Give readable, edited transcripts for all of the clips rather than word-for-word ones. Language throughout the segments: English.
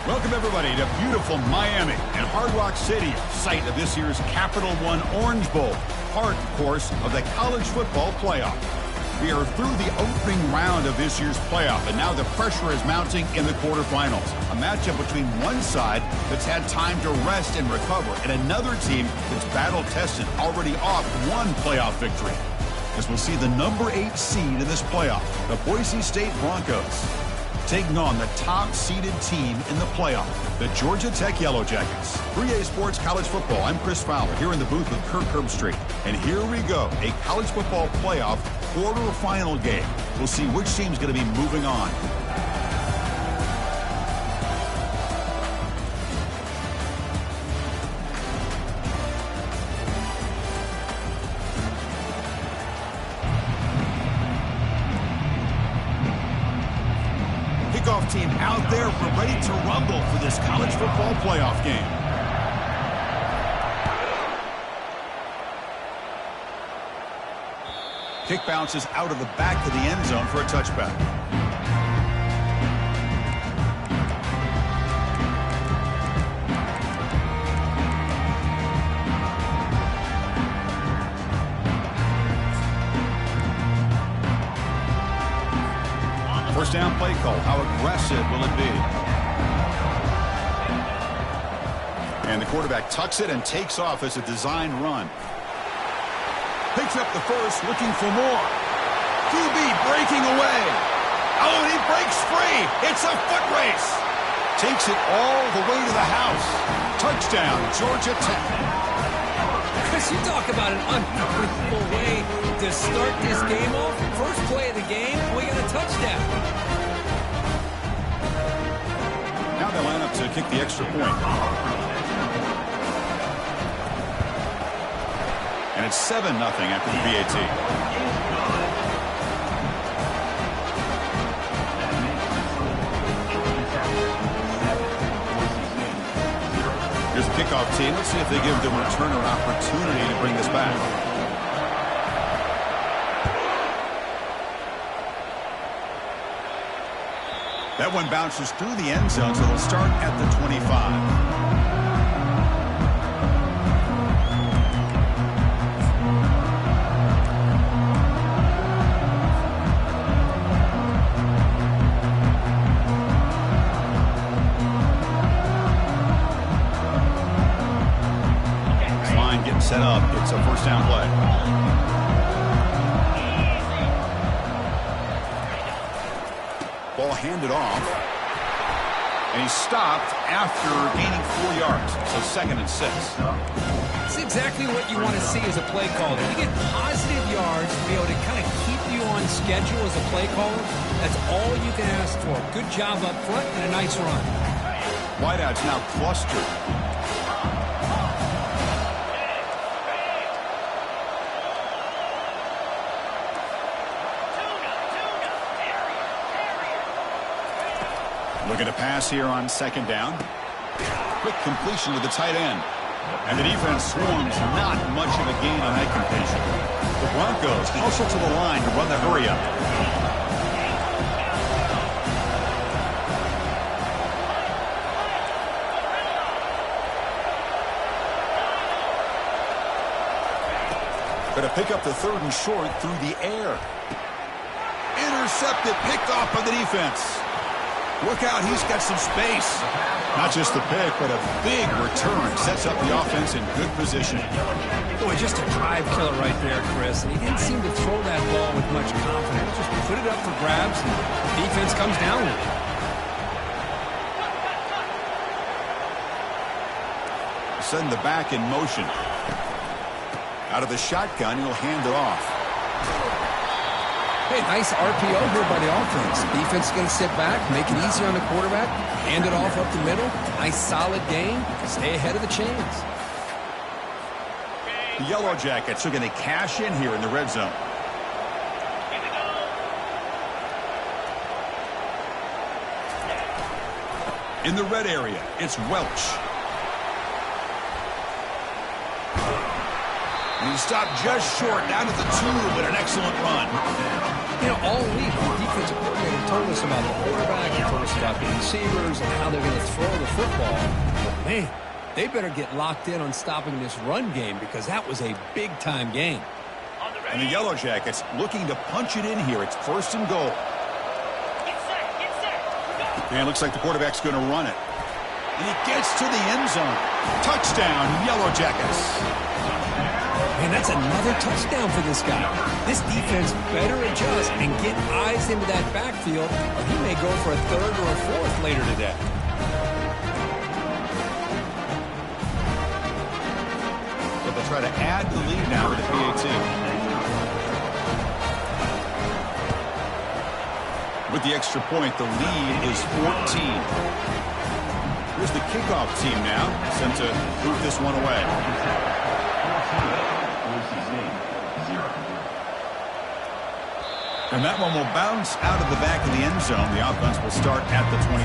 Welcome, everybody, to beautiful Miami and Hard Rock Stadium, site of this year's Capital One Orange Bowl, part, of course, of the college football playoff. We are through the opening round of this year's playoff, and now the pressure is mounting in the quarterfinals. A matchup between one side that's had time to rest and recover, and another team that's battle-tested, already off one playoff victory. As we'll see the number 8 seed in this playoff, the Boise State Broncos, taking on the top-seeded team in the playoff, the Georgia Tech Yellow Jackets. 3A Sports College Football, I'm Chris Fowler, here in the booth with Kirk Herbstreit. And here we go, a college football playoff quarterfinal game. We'll see which team's going to be moving on. Kickoff team out there, we're ready to rumble for this college football playoff game. Kick bounces out of the back of the end zone for a touchback. First down play call. How aggressive will it be? And the quarterback tucks it and takes off as a designed run. Picks up the first, looking for more. QB breaking away. Oh, and he breaks free. It's a foot race. Takes it all the way to the house. Touchdown, Georgia Tech. Chris, you talk about an unbelievable way to start this game off. First play of the game, we got a touchdown. Now they line up to kick the extra point. And it's 7-0 after the PAT. Here's the kickoff team. Let's see if they give the returner an opportunity to bring this back. That one bounces through the end zone, so they'll start at the 25. Set up. It's a first down play. Ball handed off. And he's stopped after gaining 4 yards. So 2nd and 6. It's exactly what you want to see as a play caller. You get positive yards to be able to kind of keep you on schedule as a play caller. That's all you can ask for. Good job up front and a nice run. Wideouts now clustered. Looking to pass here on 2nd down. Quick completion to the tight end. And the defense swarms, not much of a gain on that completion. The Broncos also to the line to run the hurry up. Going to pick up the 3rd and short through the air. Intercepted, picked off by the defense. Look out, he's got some space. Not just the pick, but a big return. Sets up the offense in good position. Boy, just a drive killer right there, Chris. And he didn't seem to throw that ball with much confidence. Just put it up for grabs, and the defense comes down with it. Send the back in motion. Out of the shotgun, he'll hand it off. Hey, nice RPO here by the offense. Defense is going to sit back, make it easy on the quarterback, hand it off up the middle. Nice solid game. Stay ahead of the chains. The Yellow Jackets are going to cash in here in the red zone. In the red area, it's Welch. And he stopped just short, down to the 2, but an excellent run. Yeah, You know, all week, the defensive coordinator told us about the quarterback, he told us about the receivers and how they're going to throw the football. But, man, they better get locked in on stopping this run game because that was a big-time game. And the Yellow Jackets looking to punch it in here. It's 1st and goal. And it looks like the quarterback's going to run it. And he gets to the end zone. Touchdown, Yellow Jackets. Man, that's another touchdown for this guy. This defense better adjust and get eyes into that backfield, or he may go for a 3rd or a 4th later today. But they'll try to add the lead now with the PAT. With the extra point, the lead is 14. Here's the kickoff team now, sent to move this one away. And that one will bounce out of the back of the end zone. The offense will start at the 25.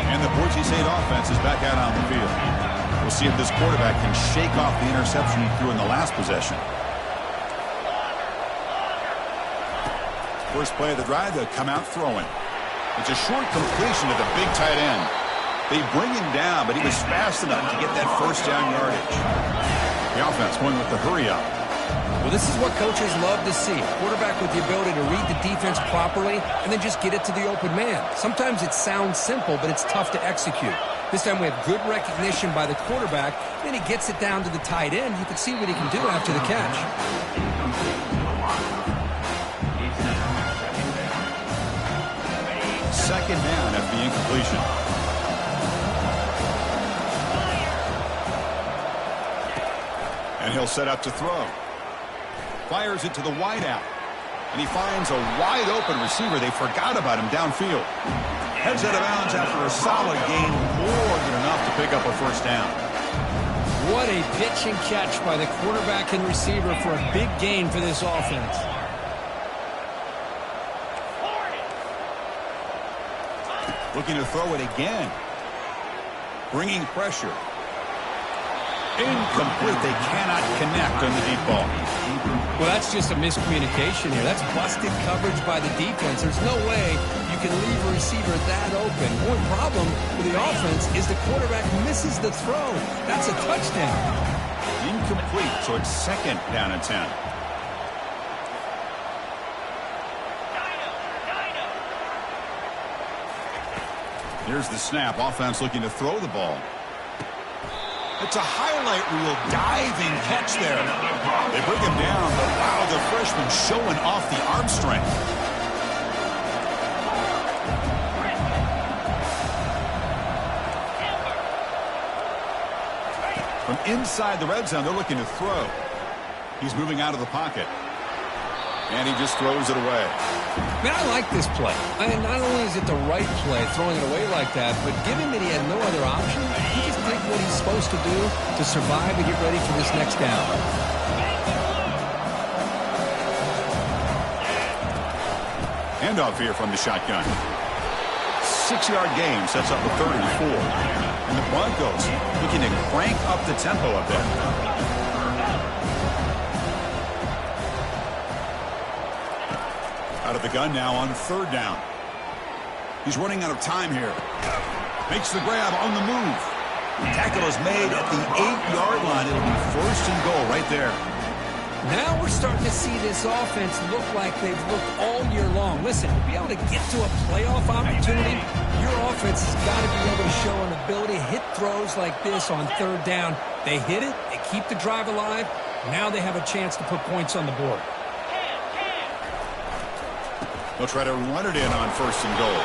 And the Boise State offense is back out on the field. We'll see if this quarterback can shake off the interception he threw in the last possession. First play of the drive, they'll come out throwing. It's a short completion to the big tight end. They bring him down, but he was fast enough to get that first down yardage. The offense going with the hurry up. Well, this is what coaches love to see. A quarterback with the ability to read the defense properly and then just get it to the open man. Sometimes it sounds simple, but it's tough to execute. This time we have good recognition by the quarterback. Then he gets it down to the tight end. You can see what he can do after the catch. Second down after the incompletion. And he'll set up to throw. Fires it to the wideout. And he finds a wide open receiver. They forgot about him downfield. Heads out of bounds after a solid gain, more than enough to pick up a first down. What a pitch and catch by the quarterback and receiver for a big gain for this offense. Looking to throw it again. Bringing pressure. Incomplete. They cannot connect on the deep ball. Well, that's just a miscommunication here. That's busted coverage by the defense. There's no way you can leave a receiver that open. One problem with the offense is the quarterback misses the throw. That's a touchdown. Incomplete, so it's 2nd down and 10. Here's the snap. Offense looking to throw the ball. It's a highlight reel diving catch there. They bring him down, but wow, the freshman showing off the arm strength. From inside the red zone, they're looking to throw. He's moving out of the pocket. And he just throws it away. Man, I like this play. Not only is it the right play, throwing it away like that, but given that he had no other option, he just did what he's supposed to do to survive and get ready for this next down. Handoff here from the shotgun. 6-yard gain sets up a 3rd and 4. And the Broncos looking to crank up the tempo a bit. Out of the gun now on 3rd down. He's running out of time here. Makes the grab on the move. The tackle is made at the 8-yard line. It'll be 1st and goal right there. Now we're starting to see this offense look like they've looked all year long. Listen, to be able to get to a playoff opportunity, your offense has got to be able to show an ability to hit throws like this on 3rd down. They hit it, they keep the drive alive. Now they have a chance to put points on the board. They'll try to run it in on 1st and goal.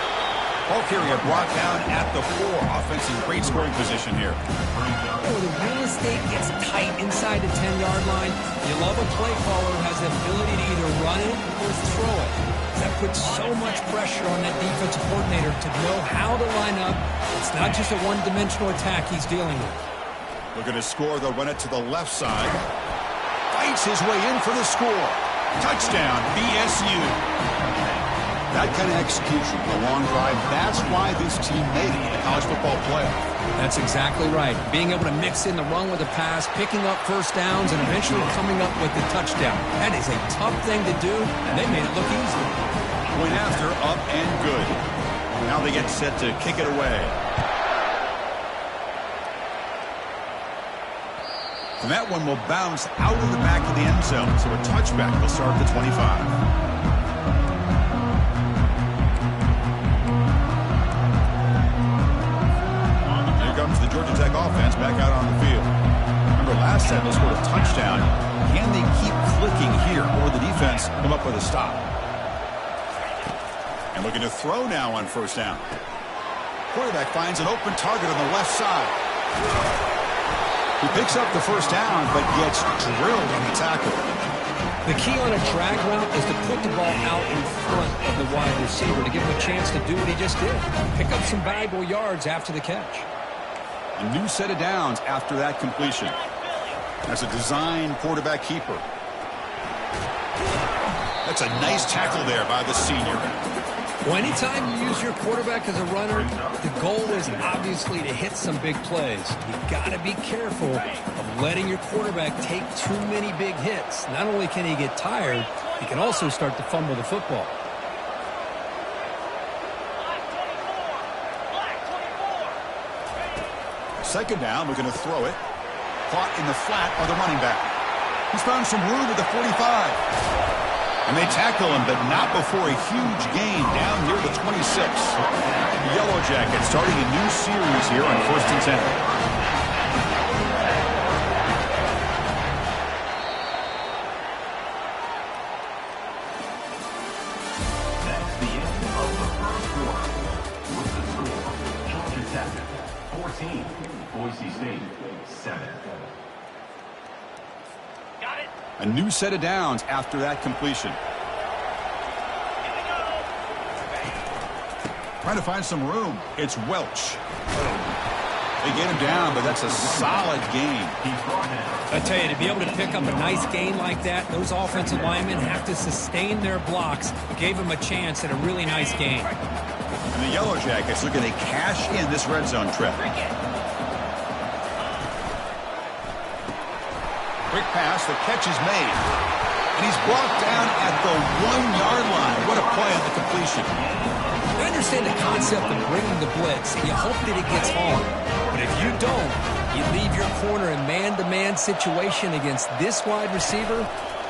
Ball carrier brought down at the 4. Offense in great scoring position here. Oh, the real estate gets tight inside the 10-yard line. You love a play caller who has the ability to either run it or throw it. That puts so much pressure on that defensive coordinator to know how to line up. It's not just a one-dimensional attack he's dealing with. Looking to score, they'll run it to the left side. Fights his way in for the score. Touchdown, BSU. That kind of execution, a long drive, that's why this team made it in the college football playoff. That's exactly right. Being able to mix in the run with the pass, picking up first downs, and eventually coming up with the touchdown. That is a tough thing to do, and they made it look easy. Point after, up and good. Now they get set to kick it away. And that one will bounce out of the back of the end zone, so a touchback will start at the 25. The Georgia Tech offense back out on the field. Remember, last time they scored a touchdown. Can they keep clicking here, or the defense come up with a stop? And looking to throw now on first down. Quarterback finds an open target on the left side. He picks up the first down, but gets drilled on the tackle. The key on a drag route is to put the ball out in front of the wide receiver to give him a chance to do what he just did. Pick up some valuable yards after the catch. A new set of downs after that completion. That's a design quarterback keeper. That's a nice tackle there by the senior. Well, anytime you use your quarterback as a runner, the goal is obviously to hit some big plays. You've got to be careful of letting your quarterback take too many big hits. Not only can he get tired, he can also start to fumble the football. Second down, we're going to throw it. Caught in the flat by the running back. He's found some room at the 45. And they tackle him, but not before a huge gain down near the 26. The Yellow Jackets starting a new series here on 1st and 10. Boise State, 7. Got it. A new set of downs after that completion. Trying to find some room. It's Welch. They get him down, but that's a solid game. I tell you, to be able to pick up a nice gain like that, those offensive linemen have to sustain their blocks. It gave them a chance at a really nice game. And the Yellow Jackets looking to cash in this red zone trip. Quick pass, the catch is made. And he's brought down at the 1-yard line. What a play on the completion. I understand the concept of bringing the blitz, and you hope that it gets home. But if you don't, you leave your corner in man-to-man situation against this wide receiver.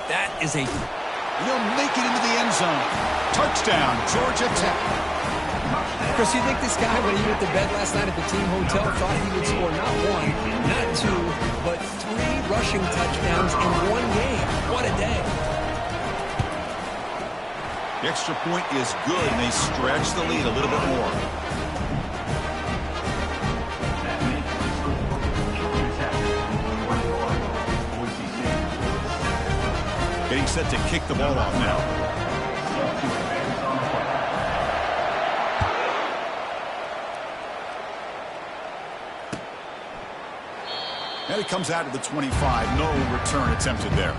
That is a... He'll make it into the end zone. Touchdown, Georgia Tech. Chris, you think this guy, when he went to bed last night at the team hotel, thought he would score not one, not two, but 3 rushing touchdowns in one game? What a day. The extra point is good, and they stretch the lead a little bit more. Getting set to kick the ball off now. And it comes out to the 25. No return attempted there.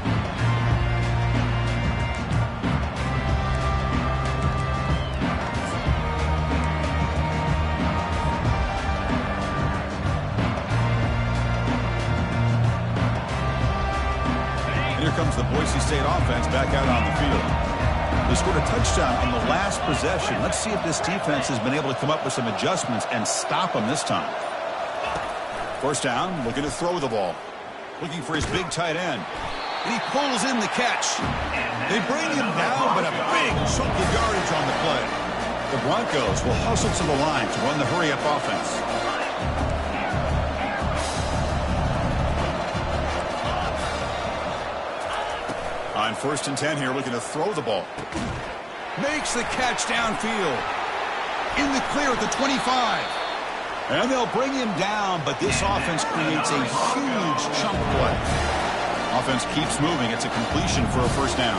And here comes the Boise State offense back out on the field. They scored a touchdown on the last possession. Let's see if this defense has been able to come up with some adjustments and stop them this time. First down, looking to throw the ball. Looking for his big tight end. And he pulls in the catch. They bring him down, but a big chunk of yardage on the play. The Broncos will hustle to the line to run the hurry-up offense. On 1st and 10 here, looking to throw the ball. Makes the catch downfield. In the clear at the 25. And they'll bring him down, but this offense creates a huge chunk play. Offense keeps moving. It's a completion for a first down.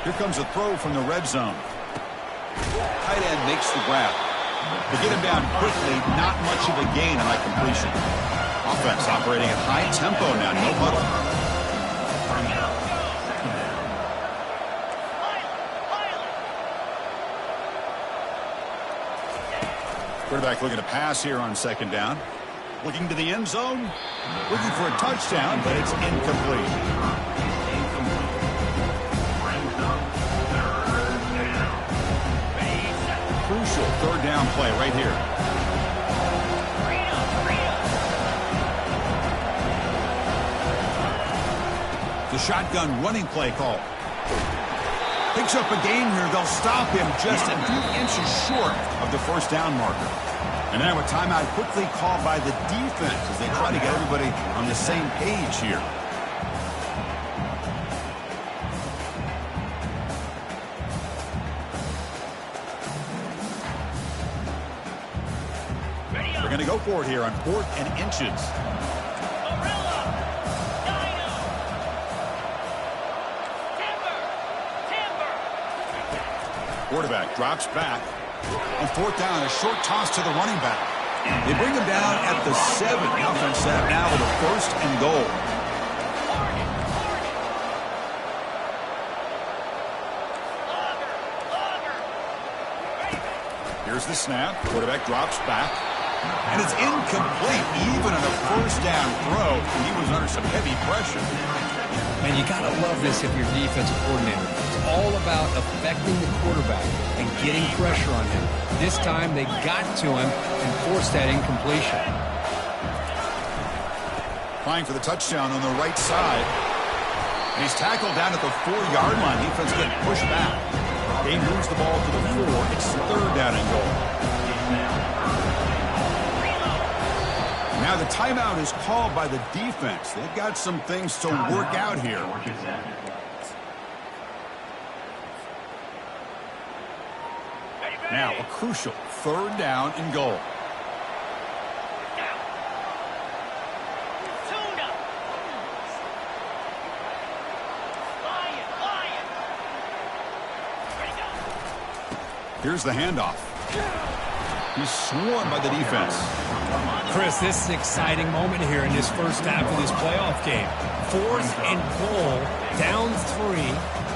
Here comes a throw from the red zone. Tight end makes the grab. To get him down quickly, not much of a gain on that completion. Offense operating at high tempo now. No huddle. Quarterback looking to pass here on second down. Looking to the end zone. Looking for a touchdown, but it's incomplete. Crucial third down play right here. The shotgun running play call. Picks up a gain here. They'll stop him just a few inches short of the first down marker. And now a timeout quickly called by the defense as they try to get everybody on the same page here. They're going to go for it here on 4th and inches. Quarterback drops back. On 4th down, a short toss to the running back. They bring him down at the 7. The offense set now with a 1st and goal. Here's the snap. Quarterback drops back. And it's incomplete, even on a 1st down throw. He was under some heavy pressure. And you got to love this if you're defensive coordinator. It's all about affecting the quarterback and getting pressure on him. This time they got to him and forced that incompletion. Trying for the touchdown on the right side. And he's tackled down at the 4-yard line. Defense getting pushed back. They moves the ball to the 4. It's 3rd down and goal. Now the timeout is called by the defense. They've got some things to work out here. Now a crucial 3rd down and goal. Here's the handoff. He's swarmed by the defense. Chris, this is an exciting moment here in this first half of this playoff game. 4th and goal, down 3.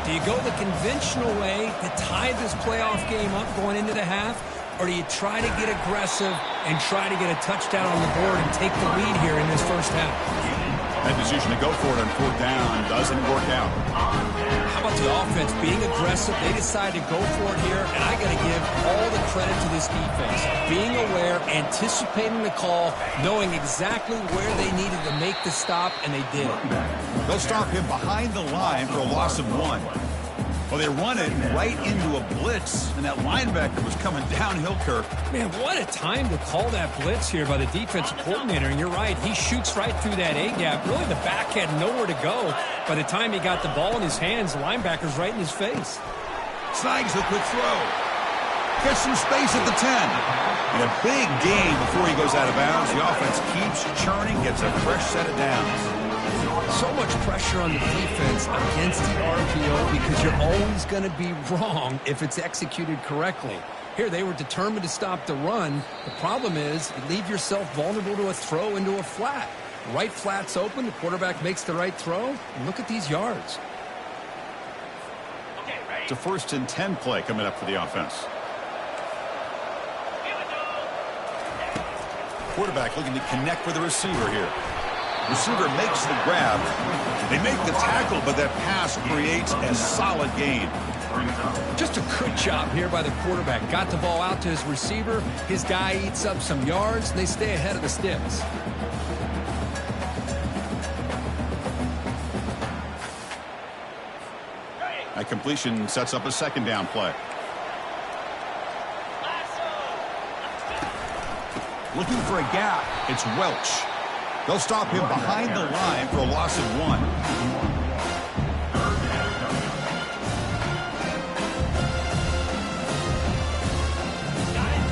Do you go the conventional way to tie this playoff game up going into the half? Or do you try to get aggressive and try to get a touchdown on the board and take the lead here in this first half? That decision to go for it on 4th down doesn't work out. How about the offense being aggressive? They decide to go for it here, and I got to give all the credit to this defense. Being aware, anticipating the call, knowing exactly where they needed to make the stop, and they did. They'll stop him behind the line for a loss of 1. Well, they run it right into a blitz, and that linebacker was coming downhill, Kirk. Man, what a time to call that blitz here by the defensive coordinator. And you're right, he shoots right through that A-gap. Really, the back had nowhere to go. By the time he got the ball in his hands, the linebacker's right in his face. Snags the quick throw. Gets some space at the 10. And a big gain before he goes out of bounds. The offense keeps churning, gets a fresh set of downs. So much pressure on the defense against the RPO because you're always going to be wrong if it's executed correctly. Here, they were determined to stop the run. The problem is you leave yourself vulnerable to a throw into a flat. The right flat's open. The quarterback makes the right throw. And look at these yards. It's a 1st and 10 play coming up for the offense. Quarterback looking to connect with the receiver here. Receiver makes the grab. They make the tackle, but that pass creates a solid gain. Just a good job here by the quarterback. Got the ball out to his receiver. His guy eats up some yards, and they stay ahead of the sticks. That completion sets up a 2nd down play. Looking for a gap. It's Welch. They'll stop him behind the line for a loss of 1.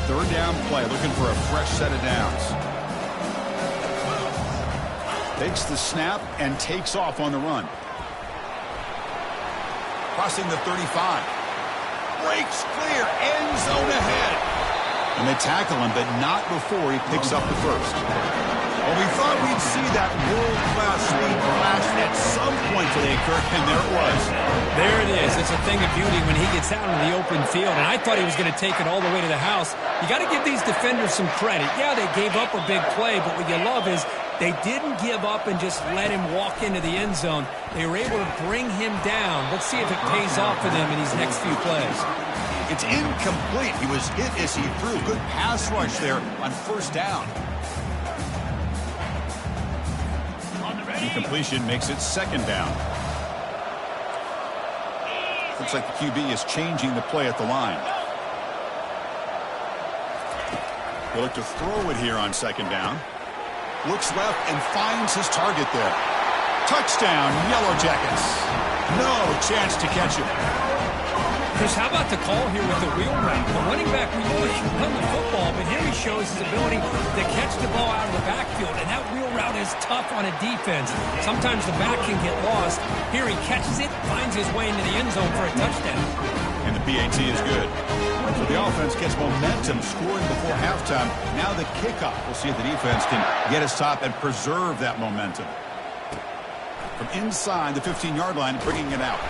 Third down play, looking for a fresh set of downs. Takes the snap and takes off on the run. Crossing the 35. Breaks clear, end zone ahead. And they tackle him, but not before he picks up the first. Well, we thought we'd see that world-class speed flash at some point today, Kirk, and there it was. There it is. It's a thing of beauty when he gets out into the open field, and I thought he was going to take it all the way to the house. You got to give these defenders some credit. Yeah, they gave up a big play, but what you love is they didn't give up and just let him walk into the end zone. They were able to bring him down. Let's see if it pays off for them in these next few plays. It's incomplete. He was hit as he threw. Good pass rush there on first down. Incompletion makes it second down. Looks like the QB is changing the play at the line. He'll look to throw it here on second down. Looks left and finds his target there. Touchdown, Yellow Jackets. No chance to catch him. Chris, how about the call here with the wheel route? The running back, we know he can run the football, but here he shows his ability to catch the ball out of the backfield, and that wheel route is tough on a defense. Sometimes the back can get lost. Here he catches it, finds his way into the end zone for a touchdown. And the PAT is good. So the offense gets momentum, scoring before halftime. Now the kickoff. We'll see if the defense can get a stop and preserve that momentum. From inside the 15-yard line, bringing it out.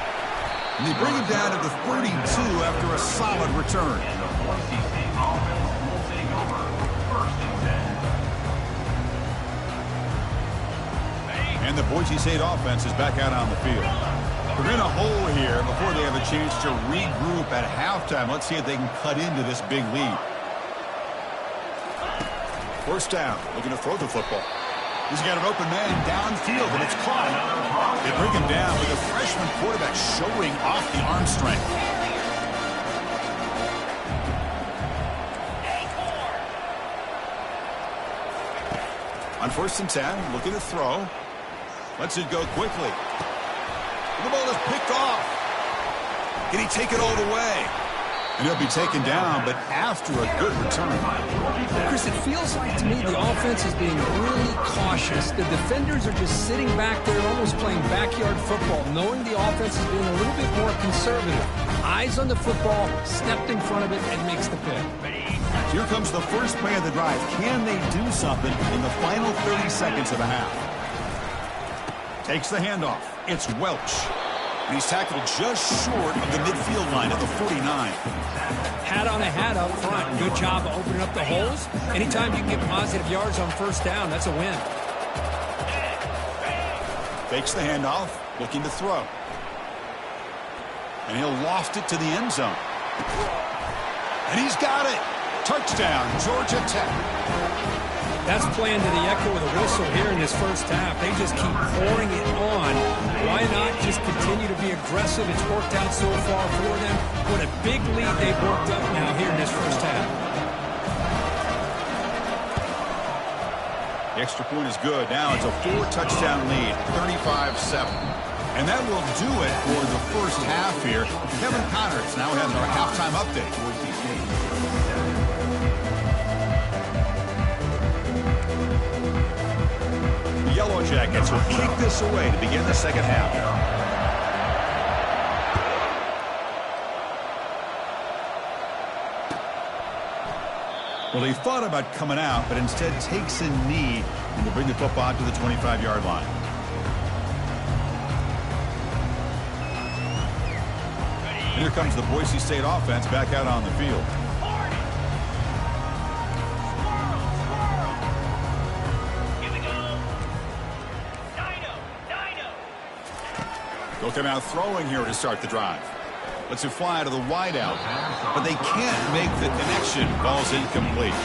And they bring him down to the 32 after a solid return. And the Boise State offense will take over 1st and 10. And the Boise State offense is back out on the field. We're in a hole here before they have a chance to regroup at halftime. Let's see if they can cut into this big lead. First down, looking to throw the football. He's got an open man downfield, and it's caught. They bring him down with a freshman quarterback showing off the arm strength. On 1st and 10, looking to throw. Lets it go quickly. The ball is picked off. Can he take it all the way? And he'll be taken down, but after a good return. Chris, it feels like to me the offense is being really cautious. The defenders are just sitting back there almost playing backyard football, knowing the offense is being a little bit more conservative. Eyes on the football, stepped in front of it, and makes the pick. Here comes the first play of the drive. Can they do something in the final 30 seconds of the half? Takes the handoff. It's Welch. And he's tackled just short of the midfield line at the 49. Hat on a hat up front. Good job of opening up the holes. Anytime you can get positive yards on first down, that's a win. Fakes the handoff, looking to throw. And he'll loft it to the end zone. And he's got it. Touchdown, Georgia Tech. That's playing to the echo of the whistle here in this first half. They just keep pouring it on. Why not just continue to be aggressive? It's worked out so far for them. What a big lead they've worked up now here in this first half. The extra point is good. Now it's a 4-touchdown lead, 35-7. And that will do it for the first half here. Kevin Connors now has our halftime update. The Yellow Jackets will kick this away to begin the second half. Well, he thought about coming out, but instead takes a knee and will bring the football out to the 25-yard line. And here comes the Boise State offense back out on the field. They'll come out throwing here to start the drive. Lets it fly to the wideout, but they can't make the connection. Ball's incomplete.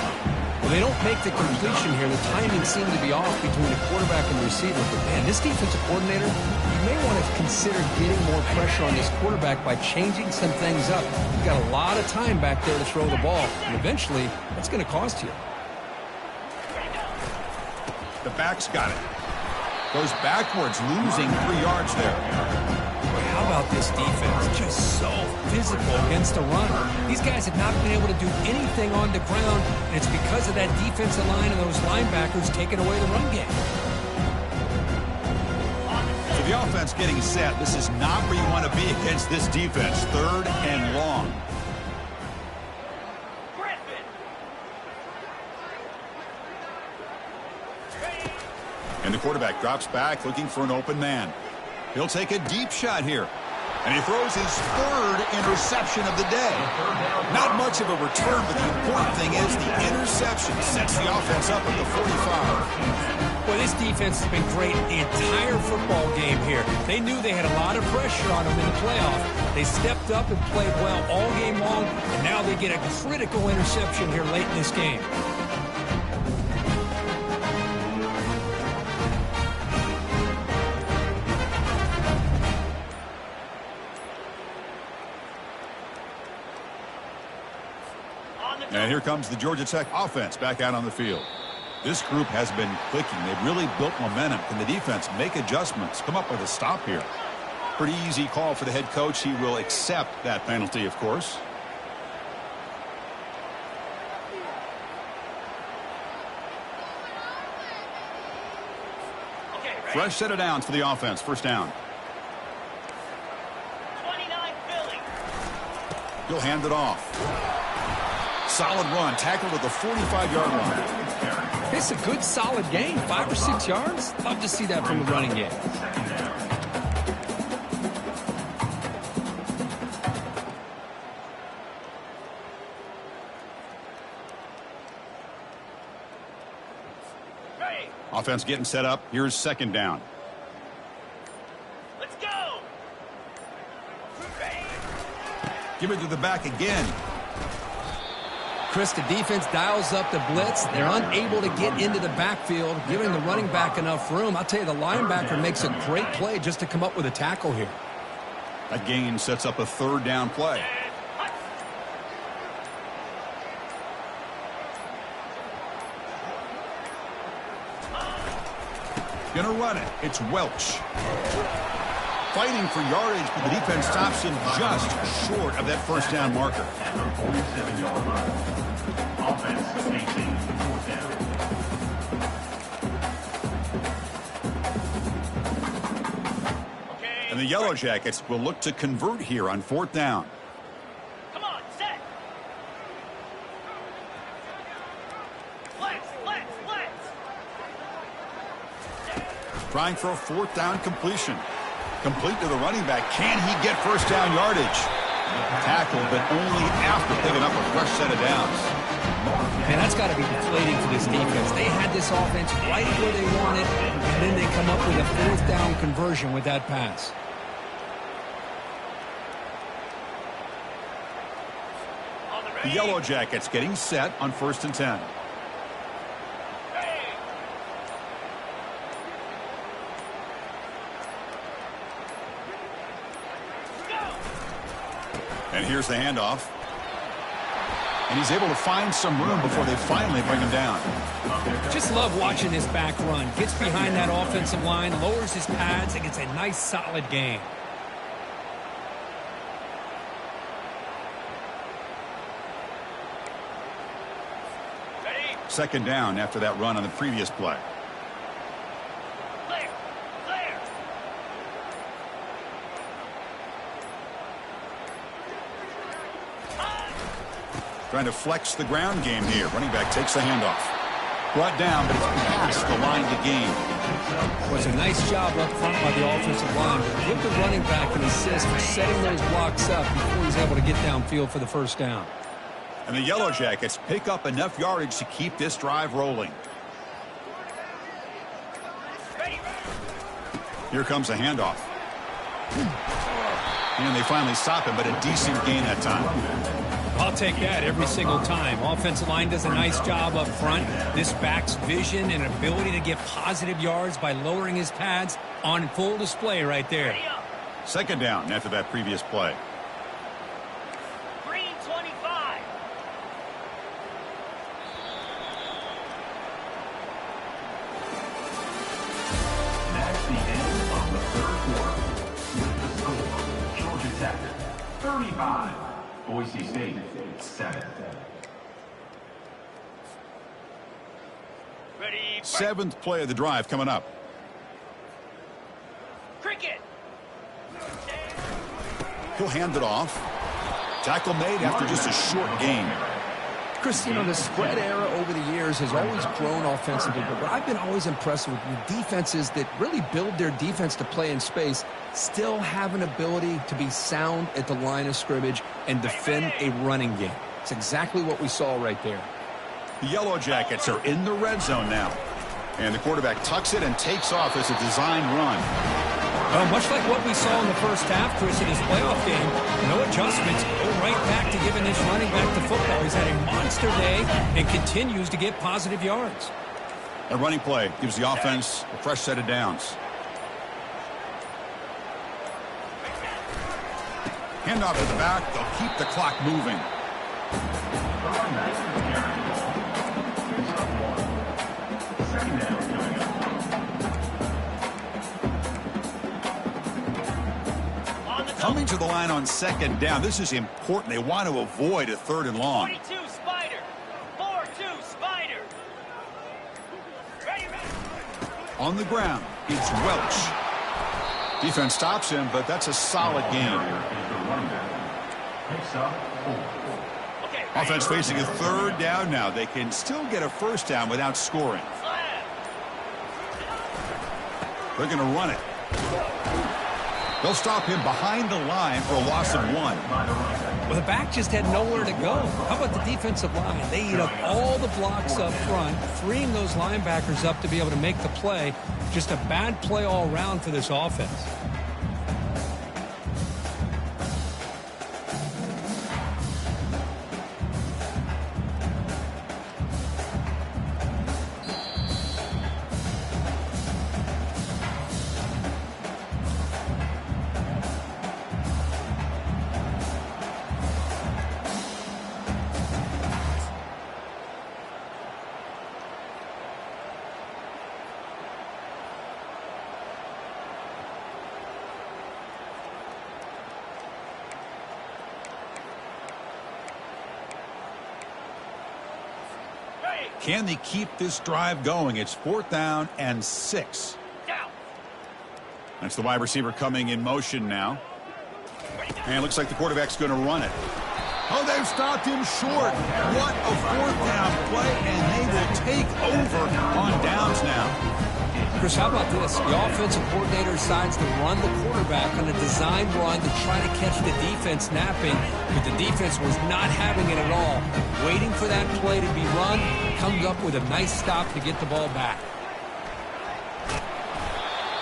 Well, they don't make the completion here. The timing seemed to be off between the quarterback and the receiver. But, man, this defensive coordinator, you may want to consider getting more pressure on this quarterback by changing some things up. You've got a lot of time back there to throw the ball, and eventually that's going to cost you. The back's got it. Goes backwards, losing 3 yards there. Boy, how about this defense? Just so physical against the run. These guys have not been able to do anything on the ground, and it's because of that defensive line and those linebackers taking away the run game. So the offense getting set. This is not where you want to be against this defense. 3rd and long. And the quarterback drops back looking for an open man. He'll take a deep shot here. And he throws his third interception of the day. Not much of a return, but the important thing is the interception sets the offense up at the 45. Well, this defense has been great the entire football game here. They knew they had a lot of pressure on them in the playoff. They stepped up and played well all game long, and now they get a critical interception here late in this game. And here comes the Georgia Tech offense back out on the field. This group has been clicking. They've really built momentum. Can the defense make adjustments? Come up with a stop here. Pretty easy call for the head coach. He will accept that penalty, of course. Fresh set of downs for the offense. First down. 29 Philly. He'll hand it off. Solid run. Tackled at the 45-yard line. It's a good, solid game. 5 or 6 yards. Love to see that from the running game. Offense getting set up. Here's second down. Let's go. Give it to the back again. Chris, the defense dials up the blitz. They're unable to get into the backfield, giving the running back enough room. I'll tell you, the linebacker makes a great play just to come up with a tackle here. That gain sets up a third down play. Gonna run it. It's Welch. Fighting for yardage, but the defense stops him just short of that first down marker. Offense maintains the fourth down. And the Yellow Jackets will look to convert here on fourth down. Come on, set. Let's. Trying for a fourth down completion. Complete to the running back. Can he get first down yardage? Tackled, but only after picking up a fresh set of downs. Man, that's got to be deflating for this defense. They had this offense right where they wanted, and then they come up with a fourth down conversion with that pass. The Yellow Jackets getting set on 1st and 10. And here's the handoff. And he's able to find some room before they finally bring him down. Just love watching this back run. Gets behind that offensive line, lowers his pads, and gets a nice, solid gain. Second down after that run on the previous play. Trying to flex the ground game here. Running back takes the handoff. Brought down, but it's past the line to gain. Well, it's a nice job up front by the offensive line. Give the running back an assist for setting those blocks up before he's able to get downfield for the first down. And the Yellow Jackets pick up enough yardage to keep this drive rolling. Here comes a handoff. And they finally stop him, but a decent gain that time. I'll take that every single time. Offensive line does a nice job up front. This back's vision and ability to get positive yards by lowering his pads on full display right there. Second down after that previous play. Green 25. That's the end of the third quarter. With the score, Georgia Tech 35. Boise State 7. Ready. Seventh play of the drive coming up. Cricket. He'll hand it off. Tackle made after just a short gain. Chris, you know, the spread era over the years has always grown offensively, but what I've been always impressed with defenses that really build their defense to play in space still have an ability to be sound at the line of scrimmage and defend a running game. It's exactly what we saw right there. The Yellow Jackets are in the red zone now. And the quarterback tucks it and takes off as a design run. Well, much like what we saw in the first half, Chris, in his playoff game, no adjustments, go right back to giving this running back the football. He's had a monster day and continues to get positive yards. A running play gives the offense a fresh set of downs. Hand off to the back. They'll keep the clock moving. Coming to the line on second down. This is important. They want to avoid a 3rd and long. 42 Spider. 4-2 Spider. Ready. On the ground, it's Welch. Defense stops him, but that's a solid game. Offense facing a 3rd down now. They can still get a 1st down without scoring. They're going to run it. They'll stop him behind the line for a loss of 1. Well, the back just had nowhere to go. How about the defensive line? They eat up all the blocks up front, freeing those linebackers up to be able to make the play. Just a bad play all around for this offense. Can they keep this drive going? It's 4th down and 6. That's the wide receiver coming in motion now. And it looks like the quarterback's going to run it. Oh, they've stopped him short. What a 4th down play, and they will take over on downs now. Chris, how about this? The offensive coordinator decides to run the quarterback on a design run to try to catch the defense napping, but the defense was not having it at all. Waiting for that play to be run, comes up with a nice stop to get the ball back.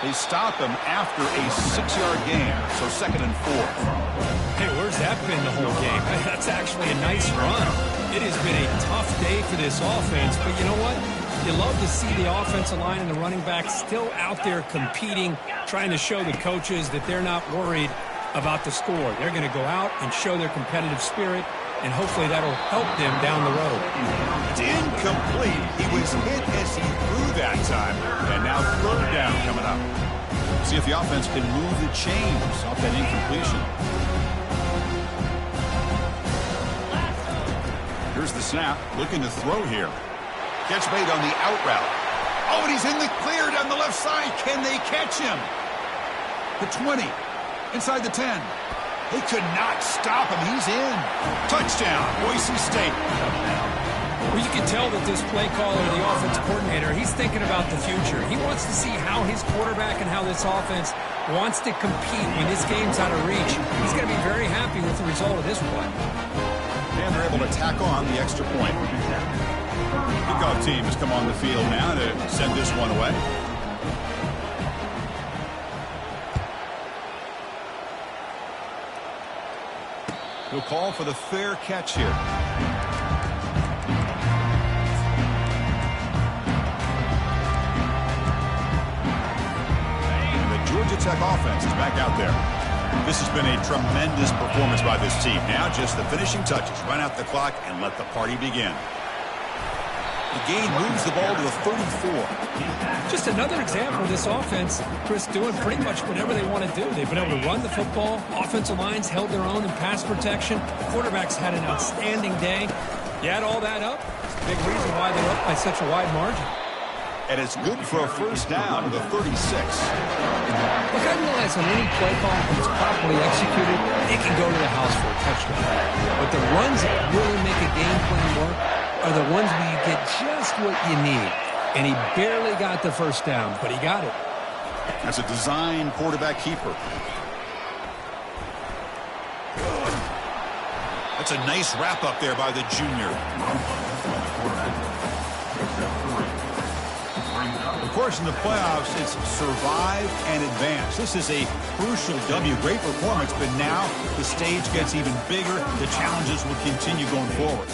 They stop him after a 6-yard gain, so 2nd and 4. Hey, where's that been the whole game? That's actually a nice run. It has been a tough day for this offense, but you know what? You love to see the offensive line and the running back still out there competing, trying to show the coaches that they're not worried about the score. They're going to go out and show their competitive spirit, and hopefully that'll help them down the road. It's incomplete. He was hit as he threw that time, and now 3rd down coming up. See if the offense can move the chains off that incompletion. Here's the snap, looking to throw here. Catch made on the out route. Oh, and he's in the clear down the left side. Can they catch him? The 20, inside the 10. They could not stop him. He's in. Touchdown, Boise State. Well, you can tell that this play caller, the offensive coordinator, he's thinking about the future. He wants to see how his quarterback and how this offense wants to compete when this game's out of reach. He's going to be very happy with the result of this play. And they're able to tack on the extra point. Kickoff team has come on the field now to send this one away. He'll call for the fair catch here. And the Georgia Tech offense is back out there. This has been a tremendous performance by this team. Now just the finishing touches. Run out the clock and let the party begin. The gain moves the ball to the 34. Just another example of this offense, Chris, doing pretty much whatever they want to do. They've been able to run the football. Offensive lines held their own in pass protection. Quarterbacks had an outstanding day. You add all that up, it's a big reason why they're up by such a wide margin. And it's good for a first down to the 36. Look, I realize on any play call, if it's properly executed, it can go to the house for a touchdown. But the runs that really make a game plan work are the ones where you get just what you need. And he barely got the first down, but he got it. That's a design quarterback keeper. That's a nice wrap up there by the junior. Of course, in the playoffs, it's survive and advance. This is a crucial W. Great performance, but now the stage gets even bigger. The challenges will continue going forward.